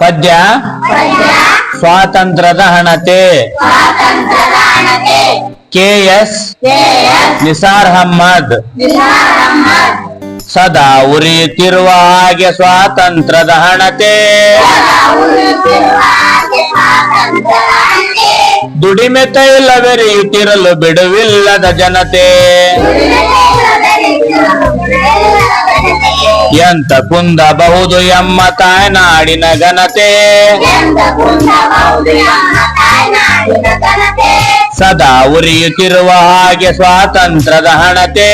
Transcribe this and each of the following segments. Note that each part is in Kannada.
ಪದ್ಯ ಸ್ವಾತಂತ್ರ್ಯದ ಹಣತೆ ಕೆ.ಎಸ್. ನಿಸಾರ್ ಅಹಮ್ಮದ್. ಸದಾ ಉರಿಯುತ್ತಿರುವ ಹಾಗೆ ಸ್ವಾತಂತ್ರ್ಯದ ಹಣತೆ, ದುಡಿಮೆ ತೈಲವೆರೆಯುತ್ತಿರಲು ಬಿಡುವಿಲ್ಲದ ಜನತೆ, ಎಂತ ಕುಂದಬಹುದು ಎಮ್ಮ ತಾಯ್ನಾಡಿನ ಘನತೆ, ಸದಾ ಉರಿಯುತ್ತಿರುವ ಹಾಗೆ ಸ್ವಾತಂತ್ರ್ಯದ ಹಣತೆ,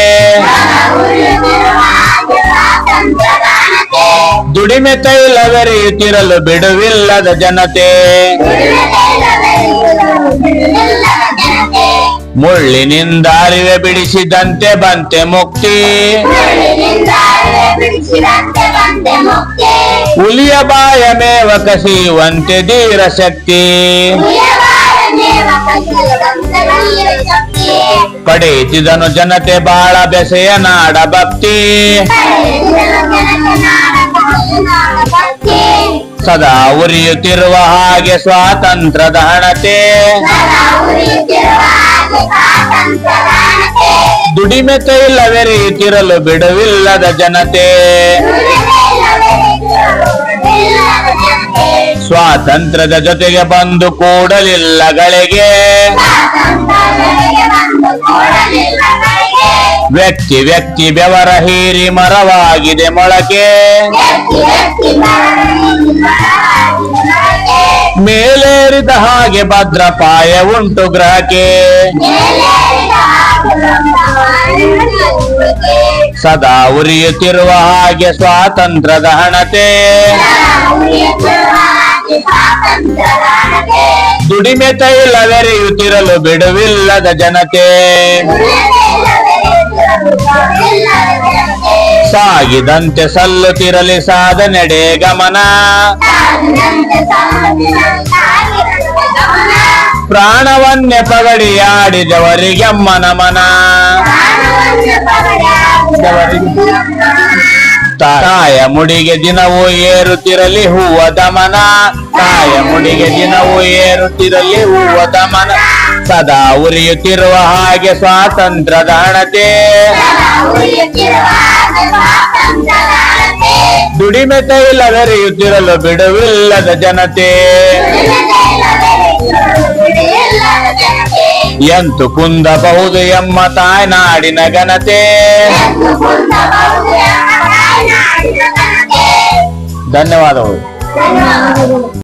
ದುಡಿಮೆ ತೈಲವೆರೆಯುತ್ತಿರಲು ಬಿಡುವಿಲ್ಲದ ಜನತೆ, ಮುಳ್ಳಿನಿಂದ ಅರಿವೆ ಬಿಡಿಸಿದಂತೆ ಬಂತೆ ಮುಕ್ತಿ, ಹುಲಿಯ ಬಾಯ ಮೇವ ಕಸಿಯುವಂತೆ ಧೀರ ಶಕ್ತಿ, ಪಡೆಯುತ್ತಿದನು ಜನತೆ ಬಾಳ ಬೆಸೆಯ ನಾಡ ಭಕ್ತಿ, ಸದಾ ಉರಿಯುತ್ತಿರುವ ಹಾಗೆ ಸ್ವಾತಂತ್ರ್ಯದ ಹಣತೆ, ದುಡಿಮೆ ತೈಲವೆರೆಯುತ್ತಿರಲು ಬಿಡುವಿಲ್ಲದ ಜನತೆ, ಸ್ವಾತಂತ್ರ್ಯದ ಜೊತೆಗೆ ಬಂದು ಕೂಡಲಿಲ್ಲ ಗಳಿಗೆ, ವ್ಯಕ್ತಿ ವ್ಯಕ್ತಿ ಬೆವರ ಹೀರಿ ಮರವಾಗಿದೆ ಮೊಳಕೆ, ಮೇಲೇರಿದ ಹಾಗೆ ಭದ್ರಪಾಯ ಉಂಟು ಗ್ರಹಕ್ಕೆ, ಸದಾ ಉರಿಯುತ್ತಿರುವ ಹಾಗೆ ಸ್ವಾತಂತ್ರ್ಯದ ಹಣತೆ, ದುಡಿಮೆ ತೈಲವೆರೆಯುತ್ತಿರಲು ಬಿಡುವಿಲ್ಲದ ಜನತೆ, ಸಾಗಿದಂತೆ ಸಲ್ಲುತ್ತಿರಲಿ ಸಾಧನೆಡೆ ಗಮನ, ಪ್ರಾಣವನ್ನೇ ಪಗಡಿಯಾಡಿದವರಿಗೆಮ್ಮ ನಮನ, ತಾಯ ಮುಡಿಗೆ ದಿನವೂ ಏರುತ್ತಿರಲಿ ಹೂವ ದಮನ, ತಾಯ ಮುಡಿಗೆ ದಿನವೂ ಏರುತ್ತಿರಲಿ ಹೂವ ದಮನ, ಸದಾ ಉರಿಯುತ್ತಿರುವ ಹಾಗೆ ಸ್ವಾತಂತ್ರ್ಯದ ಹಣತೆ, ದುಡಿಮೆ ತೈಲವೆರೆಯುತ್ತಿರಲು ಬಿಡುವಿಲ್ಲದ ಜನತೆ, ಎಂತು ಕುಂದಬಹುದು ಎಮ್ಮ ತಾಯ್ನಾಡಿನ ಘನತೆ. ಧನ್ಯವಾದಗಳು.